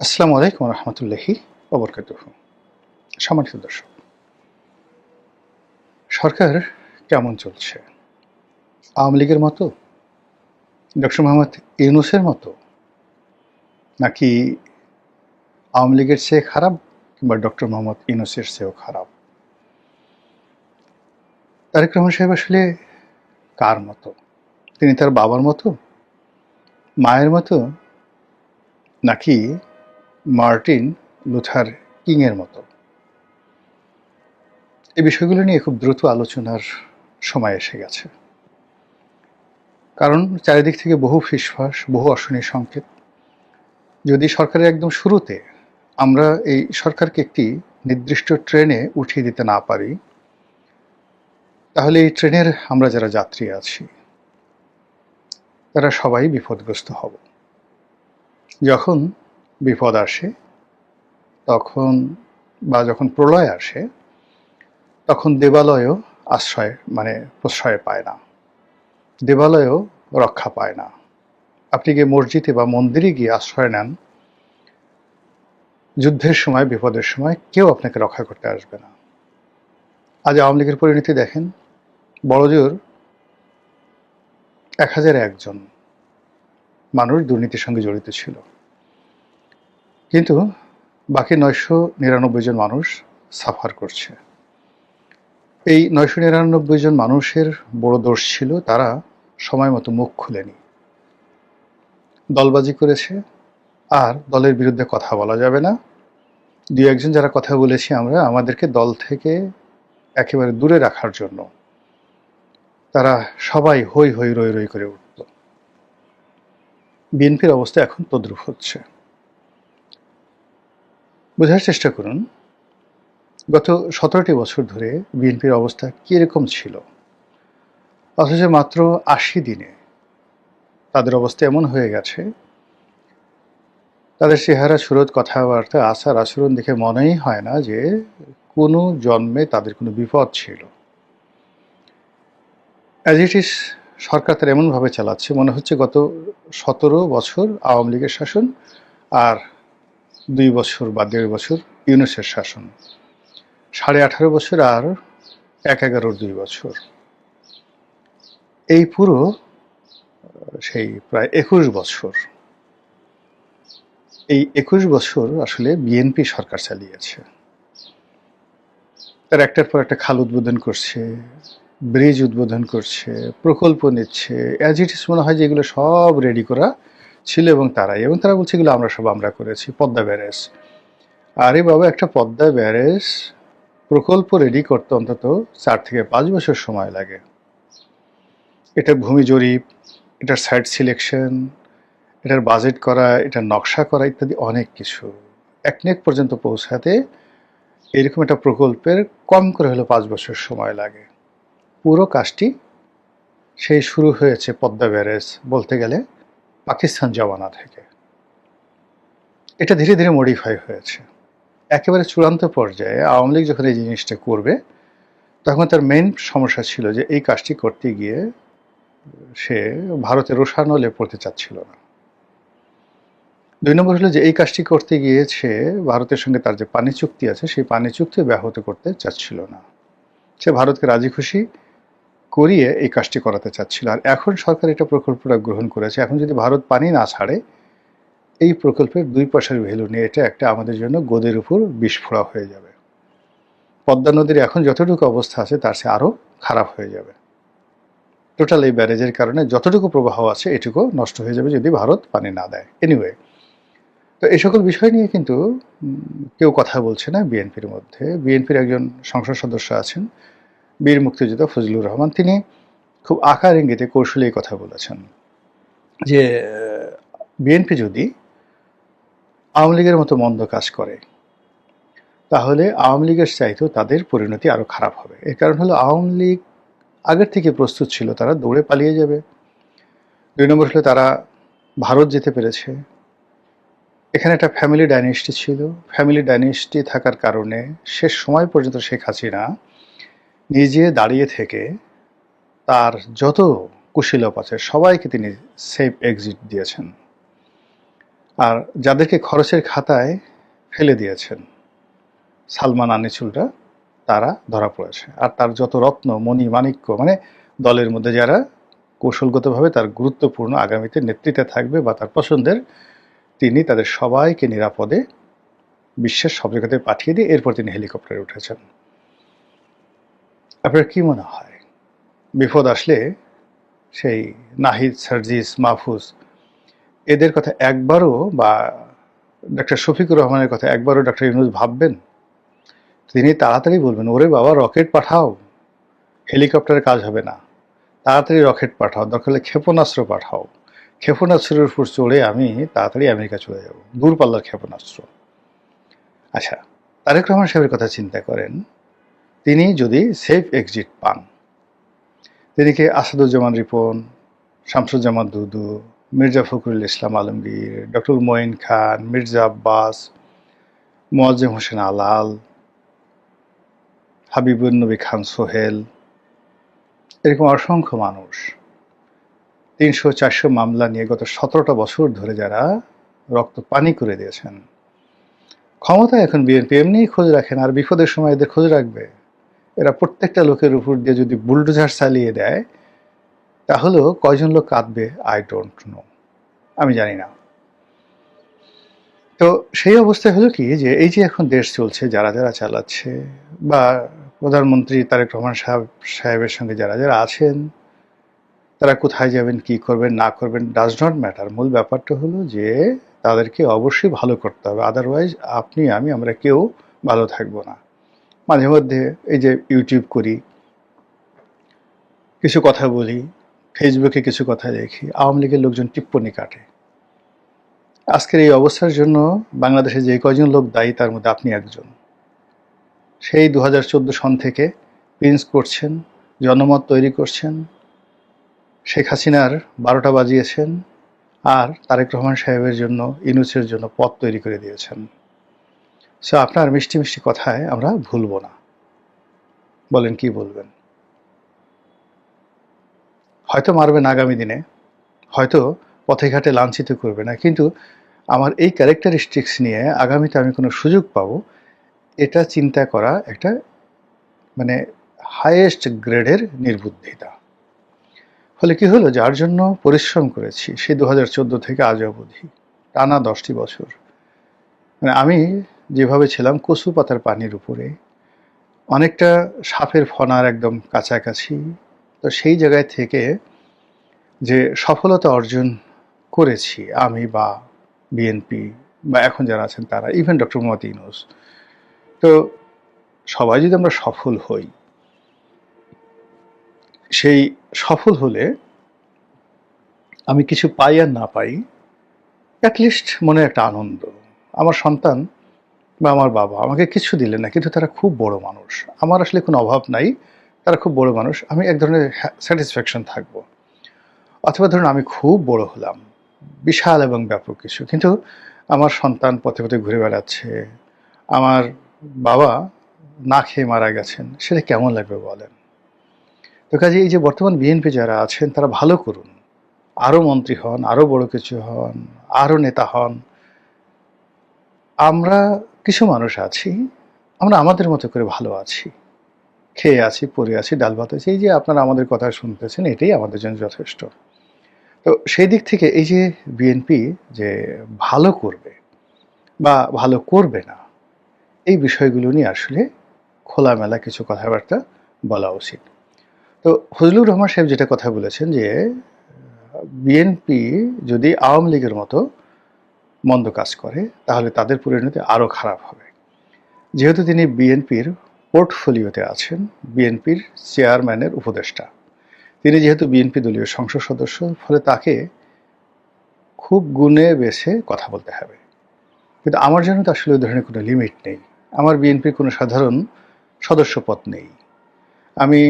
আসসালামু আলাইকুম রহমতুল্লাহি ওবরকাতুহু। সম্মানিত দর্শক, সরকার কেমন চলছে? আওয়ামী লীগের মতো, ডক্টর মোহাম্মদ ইউনূসের মতো, নাকি আওয়ামী লীগের চেয়ে খারাপ, কিংবা ডক্টর মোহাম্মদ ইউনূসের চেয়েও খারাপ? তারেক রহমান সাহেব আসলে কার মতো? তিনি তার বাবার মতো, মায়ের মতো, নাকি মার্টিন লুথার কিংয়ের মতো? এই বিষয়গুলো নিয়ে খুব দ্রুত আলোচনার সময় এসে গেছে। কারণ চারিদিক থেকে বহু ফিসফাস, বহু অশনি সংকেত। যদি সরকারের একদম শুরুতে আমরা এই সরকারকে একটি নির্দিষ্ট ট্রেনে উঠিয়ে দিতে না পারি, তাহলে এই ট্রেনের আমরা যারা যাত্রী আছি তারা সবাই বিপদগ্রস্ত হব। যখন বিপদ আসে তখন, বা যখন প্রলয় আসে, তখন দেবালয়ও প্রশ্রয় পায় না, দেবালয়ও রক্ষা পায় না। আপনি গিয়ে মসজিদে বা মন্দিরে গিয়ে আশ্রয় নেন, যুদ্ধের সময়, বিপদের সময় কেউ আপনাকে রক্ষা করতে আসবে না। আজ আওয়ামী লীগের পরিণতি দেখেন। বড়জোর 1001 জন মানুষ দুর্নীতির সঙ্গে জড়িত ছিল, কিন্তু বাকি 999 জন মানুষ সাফার করছে। এই 999 জন মানুষের বড় দোষ ছিল, তারা সময় মতো মুখ খুলেনি, দলবাজি করেছে। আর দলের বিরুদ্ধে কথা বলা যাবে না। দুই একজন যারা কথা বলেছি আমরা, আমাদেরকে দল থেকে একেবারে দূরে রাখার জন্য তারা সবাই হই হই রই রই করে উঠত। বিএনপির অবস্থা এখন তদ্রূপ হচ্ছে। বোঝার চেষ্টা করুন, গত 17টি বছর ধরে বিএনপির অবস্থা কীরকম ছিল, অথচ মাত্র 80 দিনে তাদের অবস্থা এমন হয়ে গেছে, তাদের চেহারা, সুরত, কথাবার্তা, আচার আচরণ দেখে মনেই হয় না যে কোনো জন্মে তাদের কোনো বিপদ ছিল। অ্যাজ ইট ইজ সরকার তার এমনভাবে চালাচ্ছে, মনে হচ্ছে গত 17 বছর আওয়ামী লীগের শাসন, আর 2 বছর বা 1.5 বছর ইউনূসের শাসন, 18.5 বছর আর 11-11-র 2 বছর, এই পুরো সেই প্রায় 21 বছর। এই 21 বছর আসলে বিএনপি সরকার চালিয়েছে। তার একটার পর একটা খাল উদ্বোধন করছে, ব্রিজ উদ্বোধন করছে, প্রকল্প নিচ্ছে। অ্যাজ ইট ইজ মনে হয় যে এগুলো সব রেডি করা ছিল, এবং তারা বলছে এগুলো আমরা করেছি। পদ্মা ব্যারেজ, আরে বাবা, একটা পদ্মা ব্যারেজ প্রকল্প রেডি করতে অন্তত 4 থেকে 5 বছর সময় লাগে। এটার ভূমি জরিপ, এটার সাইট সিলেকশন, এটার বাজেট করা, এটার নকশা করা, ইত্যাদি অনেক কিছু। একনেক পর্যন্ত পৌঁছাতে এরকম একটা প্রকল্পের কম করে হলো 5 বছর সময় লাগে। পুরো কাজটি সেই শুরু হয়েছে পদ্মা ব্যারেজ বলতে গেলে পাকিস্তান জমানা থেকে। এটা ধীরে ধীরে মডিফাই হয়েছে। একেবারে চূড়ান্ত পর্যায়ে আওয়ামী লীগ যখন এই জিনিসটা করবে, তখন তার মেইন সমস্যা ছিল যে এই কাজটি করতে গিয়ে সে ভারতের রোষানলে পড়তে চাচ্ছিল না। 2 নম্বর হলো যে এই কাজটি করতে গিয়ে সে ভারতের সঙ্গে তার যে পানি চুক্তি আছে, সেই পানি চুক্তি ব্যাহত করতে চাচ্ছিল না। সে ভারতকে রাজি খুশি করিয়ে এই কাজটি করাতে চাচ্ছিল। আর এখন সরকার এটা প্রকল্পটা গ্রহণ করেছে। এখন যদি ভারত পানি না ছাড়ে, এই প্রকল্পের 2 পয়সার ভ্যালু নিয়ে এটা একটা আমাদের জন্য গোদের উপর বিস্ফোরা হয়ে যাবে। পদ্মা নদীর এখন যতটুকু অবস্থা আছে তার চেয়ে আরও খারাপ হয়ে যাবে। টোটাল এই ব্যারেজের কারণে যতটুকু প্রবাহ আছে এটুকু নষ্ট হয়ে যাবে যদি ভারত পানি না দেয়। এনিওয়ে, তো এই সকল বিষয় নিয়ে কিন্তু কেউ কথা বলছে না বিএনপির মধ্যে। বিএনপির একজন সংসদ সদস্য আছেন, বীর মুক্তিযোদ্ধা ফজলুর রহমান। তিনি খুব আকার ইঙ্গিতে কৌশলী কথা বলেছেন যে বিএনপি যদি আওয়ামী লীগের মতো মন্দ কাজ করে, তাহলে আওয়ামী লীগের চাইতেও তাদের পরিণতি আরও খারাপ হবে। এর কারণ হলো আওয়ামী লীগ আগের থেকে প্রস্তুত ছিল, তারা দৌড়ে পালিয়ে যাবে। 2 নম্বর হলো তারা ভারত যেতে পেরেছে। এখানে একটা ফ্যামিলি ডাইনেস্টি ছিল। ফ্যামিলি ডাইনেস্টি থাকার কারণে শেষ সময় পর্যন্ত শেখ হাসিনা নিজে দাঁড়িয়ে থেকে তার যত কুশীলব আছে সবাইকে তিনি সেফ এক্সিট দিয়েছেন। আর যাদেরকে খরচের খাতায় ফেলে দিয়েছেন সালমান আনিসুলরা, তারা ধরা পড়েছে। আর তার যত রত্ন মণি মাণিক্য, মানে দলের মধ্যে যারা কৌশলগতভাবে তার গুরুত্বপূর্ণ আগামীতে নেতৃত্বে থাকবে বা তার পছন্দের, তিনি তাদের সবাইকে নিরাপদে বিশ্বের সব জায়গাতে পাঠিয়ে দিয়ে এরপর তিনি হেলিকপ্টারে উঠেছেন। আপনার কি মনে হয় বিপদ আসলে সেই নাহিদ, সার্জিস, মাহফুজ এদের কথা একবারও, বা ডক্টর শফিকুর রহমানের কথা একবারও ডক্টর ইউনূস ভাববেন? তিনি তাড়াতাড়ি বলবেন, ওরে বাবা রকেট পাঠাও, হেলিকপ্টারে কাজ হবে না, তাড়াতাড়ি রকেট পাঠাও, দরকার হলে ক্ষেপণাস্ত্র পাঠাও, ক্ষেপণাস্ত্রের উপর চড়ে আমি তাড়াতাড়ি আমেরিকা চলে যাব, দূরপাল্লার ক্ষেপণাস্ত্র। আচ্ছা, তারেক রহমান সাহেবের কথা চিন্তা করেন, তিনি যদি সেফ এক্সিট পান, তিনি কি আসাদুজ্জামান রিপন, শামসুজ্জামান দুদু, মির্জা ফখরুল ইসলাম আলমগীর, ডক্টর মঈন খান, মির্জা আব্বাস, মোয়াজ্জেম হোসেন আলাল, হাবিবুন নবী খান সোহেল, এরকম অসংখ্য মানুষ 300-400 মামলা নিয়ে গত 17টা বছর ধরে যারা রক্ত পানি করে দিয়েছেন, ক্ষমতায় এখন বিএনপি এমনিই খোঁজ রাখেন, আর বিপদের সময় এদের খোঁজ রাখবে? এরা প্রত্যেকটা লোকের উপর দিয়ে যদি বুলডোজার চালিয়ে দেয়, তাহলেও কয়জন লোক কাঁদবে আই ডোন্ট নো, আমি জানি না। তো সেই অবস্থায় হলো কি, যে এই যে এখন দেশ চলছে, যারা যারা চালাচ্ছে, বা প্রধানমন্ত্রী তারেক রহমান সাহেবের সঙ্গে যারা যারা আছেন, তারা কোথায় যাবেন, কি করবেন না করবেন ডাজ নট ম্যাটার। মূল ব্যাপারটা হলো যে তাদেরকে অবশ্যই ভালো করতে হবে, আদারওয়াইজ আপনি আমি আমরা কেউ ভালো থাকবো না। মাঝে মধ্যে এই যে ইউটিউব করি, কিছু কথা বলি, ফেসবুকে কিছু কথা দেখি, আওয়ামী লীগের লোকজন টিপ্পনি কাটে। আজকের এই অবস্থার জন্য বাংলাদেশে যে কয়জন লোক দায়ী, তার মধ্যে আপনি একজন। সেই 2014 সন থেকে প্রিন্স করছেন, জনমত তৈরি করছেন, শেখ হাসিনার 12টা বাজিয়েছেন, আর তারেক রহমান সাহেবের জন্য, ইউনূসের জন্য পথ তৈরি করে দিয়েছেন। সো আপনার মিষ্টি মিষ্টি কথায় আমরা ভুলবো না। বলেন, কি বলবেন? হয়তো মারবেন আগামী দিনে, হয়তো পথে ঘাটে লাঞ্ছিত করবে না, কিন্তু আমার এই ক্যারেক্টারিস্টিক্স নিয়ে আগামীতে আমি কোনো সুযোগ পাবো, এটা চিন্তা করা একটা মানে হাইয়েস্ট গ্রেডের নির্বুদ্ধিতা। ফলে কি হলো, যার জন্য পরিশ্রম করেছি সেই 2014 থেকে আজ অবধি টানা 10টি বছর, মানে আমি যেভাবে ছিলাম কচু পাতার পানির উপরে, অনেকটা সাপের ফনার একদম কাছাকাছি, তো সেই জায়গায় থেকে যে সফলতা অর্জন করেছি আমি বা বিএনপি বা এখন যারা আছেন তারা, ইভেন ডক্টর মোহাম্মদ ইউনূস, তো সবাই যদি আমরা সফল হই, সেই সফল হলে আমি কিছু পাই আর না পাই, অ্যাটলিস্ট মনে একটা আনন্দ। আমার সন্তান বা আমার বাবা আমাকে কিছু দিলে না, কিন্তু তারা খুব বড় মানুষ, আমার আসলে কোনো অভাব নাই, তারা খুব বড় মানুষ, আমি এক ধরনের স্যাটিসফ্যাকশন থাকবো। অথবা ধরুন আমি খুব বড় হলাম, বিশাল এবং ব্যাপক কিছু, কিন্তু আমার সন্তান পথে পথে ঘুরে বেড়াচ্ছে, আমার বাবা না খেয়ে মারা গেছেন, সেটা কেমন লাগবে বলেন? তো কাজে এই যে বর্তমান বিএনপি যারা আছেন, তারা ভালো করুন, আরও মন্ত্রী হন, আরও বড় কিছু হন, আরও নেতা হন। আমরা কিছু মানুষ আছি, আমরা আমাদের মতো করে ভালো আছি, খেয়ে আছি, পরে আছি, ডাল ভাত আছি, এই যে আপনারা আমাদের কথা শুনতেছেন, এটাই আমাদের জন্য যথেষ্ট। তো সেই দিক থেকে এই যে বিএনপি যে ভালো করবে বা ভালো করবে না, এই বিষয়গুলো নিয়ে আসলে খোলামেলা কিছু কথাবার্তা বলা উচিত। তো ফজলুর রহমান সাহেব যেটা কথা বলেছেন, যে বিএনপি যদি আওয়ামী লীগের মতো মন্দ কাজ করে, তাহলে তাদের পরিণতি আরও খারাপ হবে। যেহেতু তিনি বিএনপির পোর্টফোলিওতে আছেন, বিএনপির চেয়ারম্যানের উপদেষ্টা, তিনি যেহেতু বিএনপি দলীয় সংসদ সদস্য, ফলে তাকে খুব গুণে বেছে কথা বলতে হবে। কিন্তু আমার জন্য তো আসলে ওই ধরনের কোনো লিমিট নেই, আমার বিএনপির কোনো সাধারণ সদস্যপদ নেই, আমি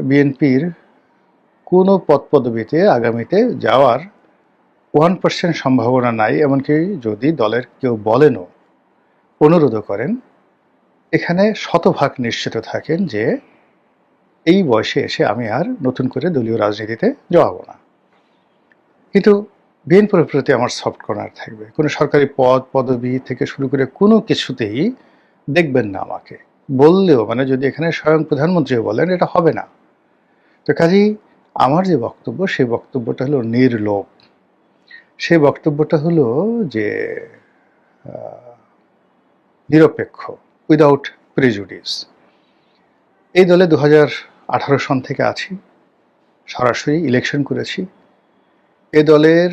বিএনপির কোনো পদ পদবিতে আগামীতে যাওয়ার 1% সম্ভাবনা নাই। এমনকি যদি দলের কেউ বলেনও, অনুরোধও করেন, এখানে শতভাগ নিশ্চিত থাকেন যে এই বয়সে এসে আমি আর নতুন করে দলীয় রাজনীতিতে জড়াবো না। কিন্তু বিএনপির প্রতি আমার সফট কর্নার থাকবে। কোনো সরকারি পদ পদবি থেকে শুরু করে কোনো কিছুতেই দেখবেন না আমাকে। বললেও মানে যদি এখানে স্বয়ং প্রধানমন্ত্রীও বলেন এটা হবে না। তো কাজেই আমার যে বক্তব্য সেই বক্তব্যটা হলো নির্লোভ। সেই বক্তব্যটা হলো যে নিরপেক্ষ, উইদাউট প্রেজুডিস। এই দলে 2018 সন থেকে আছি, সরাসরি ইলেকশন করেছি। এ দলের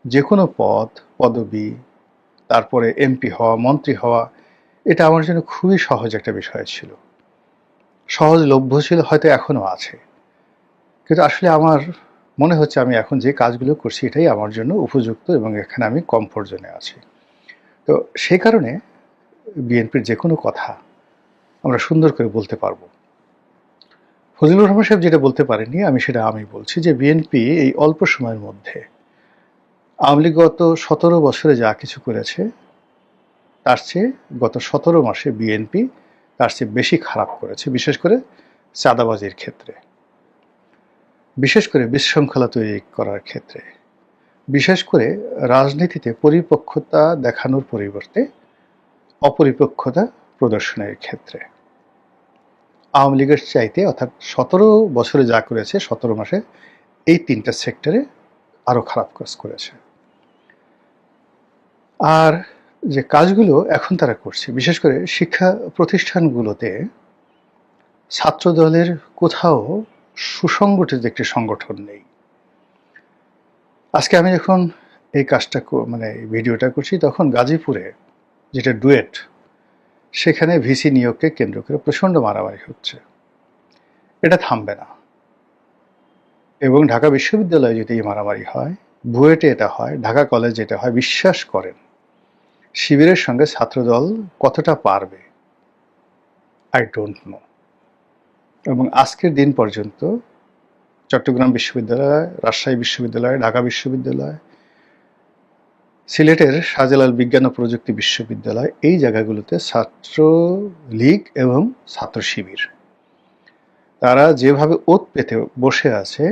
যে কোনো পদ পদবি, তারপরে এমপি হওয়া, মন্ত্রী হওয়া, এটা আমার জন্য খুবই সহজ একটা বিষয় ছিল, সহজলভ্য ছিল, হয়তো এখনো আছে। কিন্তু আসলে আমার মনে হচ্ছে আমি এখন যে কাজগুলো করছি এটাই আমার জন্য উপযুক্ত এবং এখানে আমি কমফোর্ট জোনে আছি। তো সেই কারণে বিএনপির যে কোনো কথা আমরা সুন্দর করে বলতে পারবো। ফজলুর রহমান সাহেব যেটা বলতে পারেননি আমি বলছি যে বিএনপি এই অল্প সময়ের মধ্যে আওয়ামী লীগ গত 17 বছরে যা কিছু করেছে তার চেয়ে গত 17 মাসে বিএনপি তার চেয়ে বেশি খারাপ করেছে, বিশেষ করে চাঁদাবাজির ক্ষেত্রে, বিশেষ করে বিশৃঙ্খলা তৈরি করার ক্ষেত্রে, বিশেষ করে রাজনীতিতে পরিপক্কতা দেখানোর পরিবর্তে অপরিপক্কতা প্রদর্শনের ক্ষেত্রে আওয়ামী লীগের চাইতে, অর্থাৎ 17 বছরে যা করেছে 17 মাসে এই 3টা সেক্টরে আরো খারাপ কাজ করেছে। আর যে কাজগুলো এখন তারা করছে, বিশেষ করে শিক্ষা প্রতিষ্ঠানগুলোতে ছাত্র দলের কোথাও সুসংগঠিত একটি সংগঠন নেই। আজকে আমি যখন এই কাজটা মানে এই ভিডিওটা করছি তখন গাজীপুরে যেটা ডুয়েট, সেখানে ভিসি নিয়োগকে কেন্দ্র করে প্রচণ্ড মারামারি হচ্ছে। এটা থামবে না। এবং ঢাকা বিশ্ববিদ্যালয়ে যদি এই মারামারি হয়, বুয়েটে এটা হয়, ঢাকা কলেজে এটা হয়, বিশ্বাস করেন শিবিরের সঙ্গে ছাত্রদল কতটা পারবে আই ডোন্ট নো। এবং আজকের দিন পর্যন্ত চট্টগ্রাম বিশ্ববিদ্যালয়, রাজশাহী বিশ্ববিদ্যালয়, ঢাকা বিশ্ববিদ্যালয়, সিলেটের শাহজালাল বিজ্ঞান ও প্রযুক্তি বিশ্ববিদ্যালয়, এই জায়গাগুলোতে ছাত্র লীগ এবং ছাত্র শিবির তারা যেভাবে ওত পেতে বসে আছে